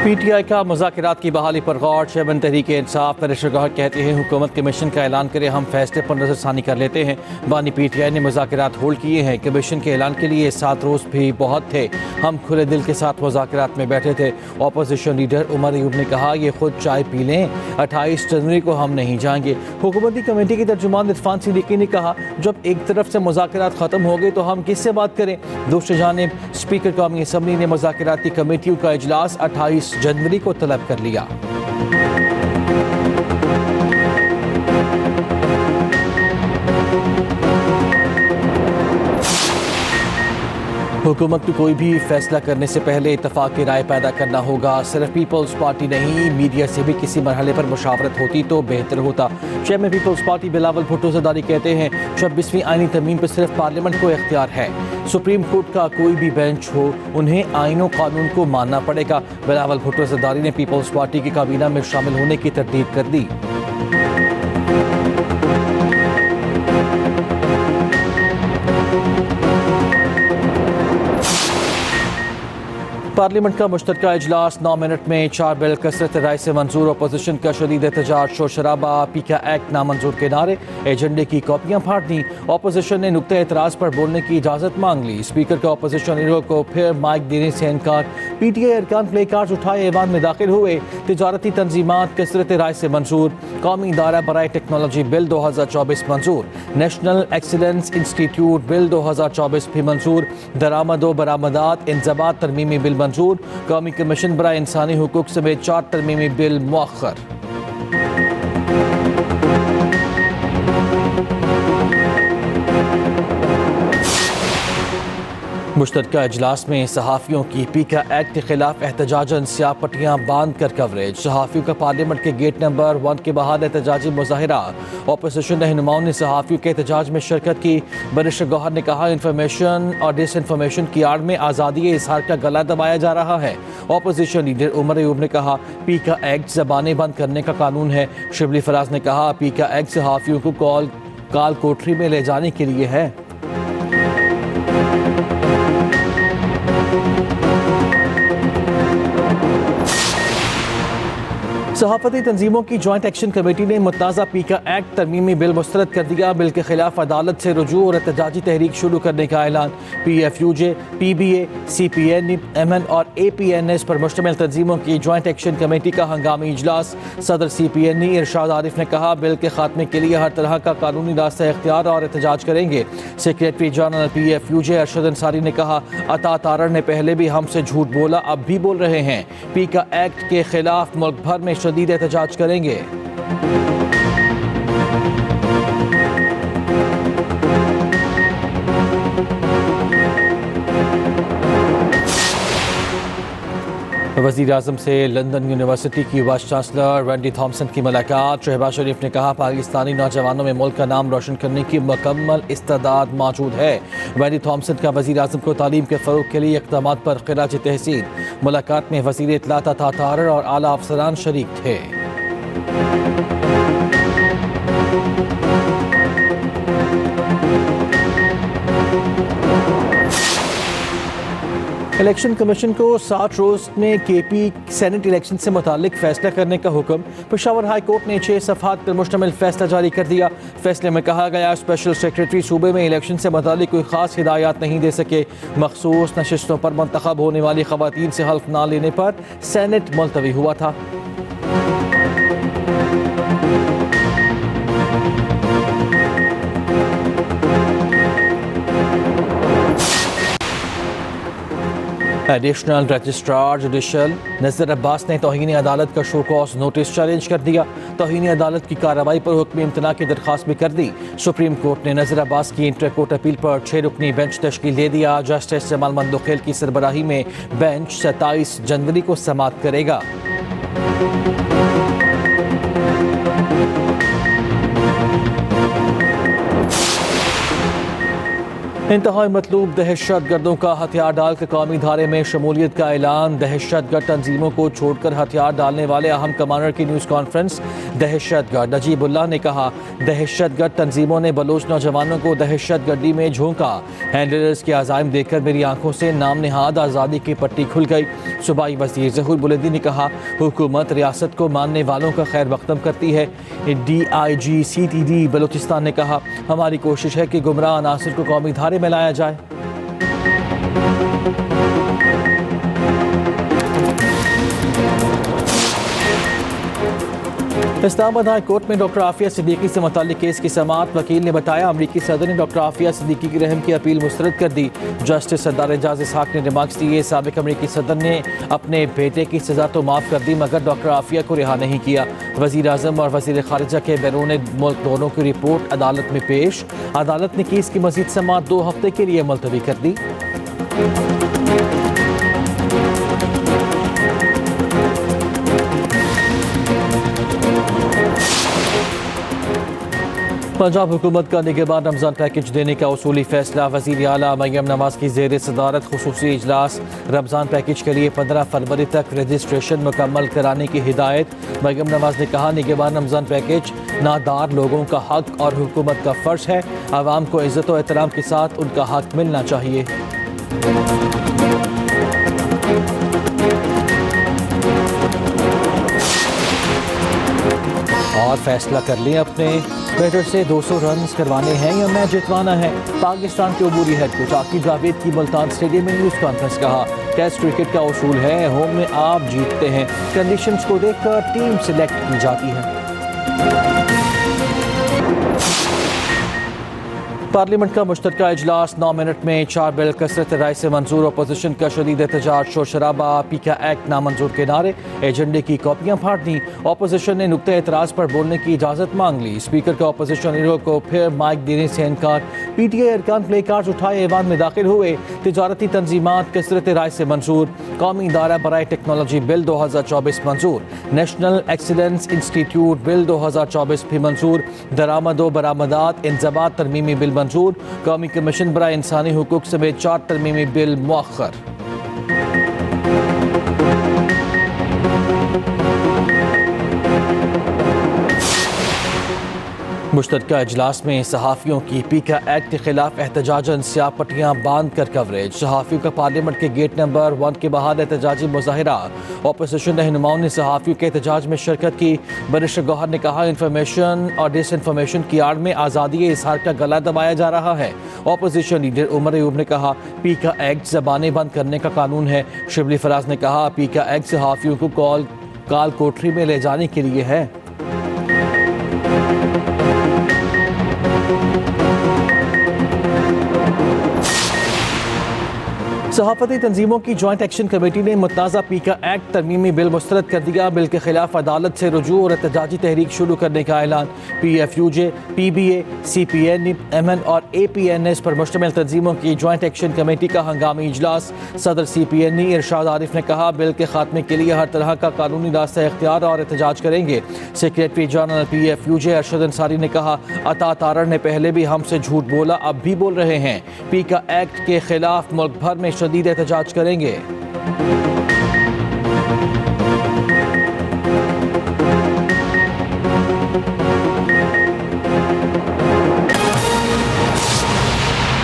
PTI का मुज़ाकरात की बहाली पर गौर। चेयरमैन तहरीक-ए-इंसाफ बैरिस्टर गौहर कहते हैं हुकूमत कमीशन का ऐलान करे, हम फैसले पर नजरसानी कर लेते हैं। बानी PTI ने मुज़ाकरात होल्ड किए हैं। कमीशन के ऐलान के लिए 7 रोज़ भी बहुत थे, हम खुले दिल के साथ मुज़ाकरात में बैठे थे। अपोजिशन लीडर उमर अयूब ने कहा, ये खुद चाय पी लें, 28 जनवरी को हम नहीं जाएंगे। हुकूमती कमेटी की तर्जुमान इरफान सिद्दीकी ने कहा, जब एक तरफ से मुज़ाकरात ख़त्म हो गए तो हम किससे बात करें। दूसरी जानिब स्पीकर कौमी असम्बली ने मुज़ाकराती कमेटियों का इजलास 28 जनवरी को तलब कर लिया। हुकूमत को कोई भी फैसला करने से पहले इत्तफाक की राय पैदा करना होगा। सिर्फ पीपल्स पार्टी नहीं, मीडिया से भी किसी मरहले पर मुशावरत होती तो बेहतर होता। Chairman People's Party Bilawal Bhutto Zardari कहते हैं, 26वीं आईनी तरमीम पर सिर्फ पार्लियामेंट को इख्तियार है। सुप्रीम कोर्ट का कोई भी बेंच हो, उन्हें आईन और कानून को मानना पड़ेगा। बिलावल भुट्टो ज़रदारी ने पीपल्स पार्टी की काबीना में शामिल होने की तरदीद कर दी। पार्लियामेंट का मुश्तरका इजलास 9 मिनट में 4 बिल कसरत राय से मंजूर। अपोजिशन का शदीद एहतजाज, शोर शराबा, पीका एक्ट नामंजूर के नारे, एजेंडे की कॉपियां फाड़ दी। अपोजिशन ने नुक्ते एतराज़ पर बोलने की इजाज़त मांग ली। स्पीकर का अपोजिशन लीडर को फिर माइक देने से इनकार। PTI अरकान प्ले कार्ड उठाए ऐवान में दाखिल हुए। तिजारती तंजीमात कसरत राय से मंजूर। कौमी इदारा बराए टेक्नोलॉजी बिल 2024 मंजूर। नेशनल एक्सीलेंस इंस्टीट्यूट बिल 2024 भी मंजूर। दरामद व बरामदात इंज़बात तरमीमी बिल मंजूर। कौमी कमीशन बराए इंसानी हुकूक समेत 4 तरमीमी बिल मुअख्खर। मुश्तरका इजलास में सहाफ़ियों की पीका एक्ट के खिलाफ एहतजाजन स्याह पट्टियाँ बांध कर कवरेज। सहाफ़ियों का पार्लियामेंट के गेट नंबर 1 के बाहर एहतजाजी मुजाहिरा। अपोजिशन रहनुमाओं ने सहाफ़ियों के एहतजाज में शिरकत की। बैरिस्टर गौहर ने कहा, इन्फॉर्मेशन और डिसइन्फॉर्मेशन की आड़ में आज़ादी इज़हार का गला दबाया जा रहा है। अपोजिशन लीडर उमर अयूब ने कहा, पीका एक्ट ज़बानें बंद करने का कानून है। शिबली फराज ने कहा, पीका एक्ट सहाफ़ियों को काल कोठरी में ले जाने के लिए है। सहाफ़ती तंजीमों की जॉइंट एक्शन कमेटी ने मुतनाज़ा पीका एक्ट तरमीमी बिल मुस्तरद कर दिया। बिल के खिलाफ अदालत से रुजू और एहतजाजी तहरीक शुरू करने का ऐलान। PFUJ, PBA, CPN, MN और APNS पर मुश्तमिल तंजीमों की जॉइंट एक्शन कमेटी का हंगामी इजलास। सदर CPN इरशाद आरिफ ने कहा, बिल के खात्मे के लिए हर तरह का कानूनी रास्ता इख्तियार और एहतजाज करेंगे। Secretary general PFUJ Arshad Ansari ने कहा, अता तारड़ ने पहले भी हमसे झूठ बोला, अब भी बोल रहे हैं। पीका एक्ट के खिलाफ मुल्क भर में शदीद एहतजाज करेंगे। वज़ीर आज़म से लंदन यूनिवर्सिटी की वाइस चांसलर वेंडी थॉम्सन की मुलाकात। शहबाज शरीफ ने कहा, पाकिस्तानी नौजवानों में मुल्क का नाम रोशन करने की मुकम्मल इस्तेदाद मौजूद है। वेंडी थॉम्सन का वज़ीर आज़म को तालीम के फ़रोग़ के लिए इक़दामात पर ख़िराज तहसीन। मुलाकात में वज़ीर इत्तलात अता तारड़ और आला अफसरान शरीक थे। इलेक्शन कमीशन को 60 रोज़ में KP सेनेट इलेक्शन से मुतालिक फैसला करने का हुक्म। पेशावर हाई कोर्ट ने 6 सफ़हात पर मुश्तमिल फैसला जारी कर दिया। फैसले में कहा गया, स्पेशल सेक्रेटरी सूबे में इलेक्शन से मुतालिक कोई ख़ास हिदायत नहीं दे सके। मखसूस नशिस्तों पर मुंतखब होने वाली ख़वातीन से हल्फ ना लेने पर सेनेट मुलतवी हुआ था। एडिशनल रजिस्ट्रार जुडिशल नज़र अब्बास ने तौहीन अदालत का शो कॉज नोटिस चैलेंज कर दिया। तौहीन अदालत की कार्रवाई पर हुक्म इम्तना की दरख्वास्त भी कर दी। सुप्रीम कोर्ट ने नज़र अब्बास की इंटर कोर्ट अपील पर 6 रुकनी बेंच तश्कील दे दिया। जस्टिस जमाल मंदोखेल की सरबराही में बेंच 27 जनवरी को समाअत करेगा। इंतहाई मतलूब दहशत गर्दों का हथियार डालकर कौमी धारे में शमूलियत का ऐलान। दहशत गर्द तंजीमों को छोड़कर हथियार डालने वाले अहम कमांडर की न्यूज़ कॉन्फ्रेंस। दहशत गर्द नजीबुल्लाह ने कहा, दहशत गर्द तंजीमों ने बलोच नौजवानों को दहशत गर्दी में झोंका। हैंडलर्स के अज़ाइम देखकर मेरी आंखों से नाम निहाद आज़ादी की पट्टी खुल गई। सूबाई वज़ीर ज़हूर बुलंदी ने कहा, हुकूमत रियासत को मानने वालों का खैर मकदम करती है। DIG CTD बलूचिस्तान ने कहा, हमारी कोशिश है कि गुमराह अनासर को कौमी धारे में लाया जाए। इस्लामाबाद हाई कोर्ट में डॉक्टर आफिया सिद्दीकी से मुताल्लिक केस की समाअत। वकील ने बताया, अमरीकी सदर ने डॉक्टर आफिया सिद्दीकी की रहम की अपील मुस्तरद कर दी। जस्टिस सरदार एजाज इसहाक ने रिमार्क्स दिए, साबिक अमरीकी सदर ने अपने बेटे की सजा तो माफ़ कर दी मगर डॉक्टर आफिया को रिहा नहीं किया। वज़ीर आज़म और वज़ीर ख़ारिजा के बैरून मुल्क दोनों की रिपोर्ट अदालत में पेश। अदालत ने केस की मज़ीद समाअत 2 हफ्ते के लिए मुलतवी कर दी। पंजाब हुकूमत का निगहबान रमज़ान पैकेज देने का उसूली फैसला। वज़ीर आला मरियम नवाज़ की ज़ेर सदारत खुसूसी इजलास। रमज़ान पैकेज के लिए 15 फरवरी तक रजिस्ट्रेशन मुकम्मल कराने की हिदायत। मरियम नवाज़ ने कहा, निगहबान रमज़ान पैकेज नादार लोगों का हक और हुकूमत का फ़र्ज़ है। आवाम को इज़्ज़त और एहतराम के साथ उनका हक मिलना चाहिए। और फैसला कर लें, अपने बैटर से 200 रन करवाने हैं या मैच जितवाना है। पाकिस्तान के अबूरी हेड कोच आकिब जावेद की मुल्तान स्टेडियम में न्यूज़ कॉन्फ्रेंस। कहा, टेस्ट क्रिकेट का उसूल है, होम में आप जीतते हैं, कंडीशंस को देखकर टीम सिलेक्ट की जाती है। पार्लियामेंट का मुश्तरका इजलास 9 मिनट में 4 बिल कसरत राय से मंजूर। अपोजिशन का शदीद एहतजाज, शोर शराबा, पीका एक्ट नामंजूर के नारे, एजेंडे की कॉपियां फाड़ दी। अपोजिशन ने नुक्ते एतराज पर बोलने की इजाज़त मांग ली। स्पीकर का अपोजिशन लीडर को फिर माइक देने से इनकार। PTI अरकान प्ले कार्ड उठाए ऐवान में दाखिल हुए। तिजारती तंजीमात कसरत राय से मंजूर। कौमी इदारा बराए टेक्नोलॉजी बिल 2024 मंजूर। नेशनल एक्सीलेंस इंस्टीट्यूट बिल 2024 भी मंजूर। दरामद व बरामदात इंज़बात तरमीमी बिल मंजूर। कौमी कमीशन बराए इंसानी हुकूक समेत 4 तरमीमी बिल मुअख्खर। मुश्तरका इजलास में सहाफ़ियों की पीका एक्ट के खिलाफ एहतजाजन स्याह पट्टियाँ बांध कर कवरेज। सहाफ़ियों का पार्लियामेंट के गेट नंबर 1 के बाहर एहतजाजी मुजाहिरा। अपोजिशन रहनुमाओं ने सहाफ़ियों के एहतजाज में शिरकत की। बैरिस्टर गौहर ने कहा, इन्फॉर्मेशन और डिसइन्फॉर्मेशन की आड़ में आज़ादी इज़हार का गला दबाया जा रहा है। अपोजिशन लीडर उमर अयूब ने कहा, पीका एक्ट ज़बानें बंद करने का कानून है। शिबली फराज ने कहा, पीका एक्ट सहाफ़ियों को काल कोठरी में ले जाने के लिए है। सहाफती तंजीमों की जॉइंट एक्शन कमेटी ने मुतनाज़ा पीका एक्ट तरमीमी बिल मुस्तरद कर दिया। बिल के खिलाफ अदालत से रुजू और एहतजाजी तहरीक शुरू करने का ऐलान। PFUJ, PBA, CPN, MN और APNS पर मुश्तमिल तंजीमों की जॉइंट एक्शन कमेटी का हंगामी इजलास। सदर CPN इरशाद आरिफ ने कहा, बिल के खात्मे के लिए हर तरह का कानूनी रास्ता इख्तियार और एहतजाज करेंगे। Secretary general PFUJ Arshad Ansari ने कहा, अता तारड़ ने पहले भी हमसे झूठ बोला, अब भी बोल रहे हैं। पीका एक्ट के खिलाफ मुल्क भर में शदीद एहतजाज करेंगे।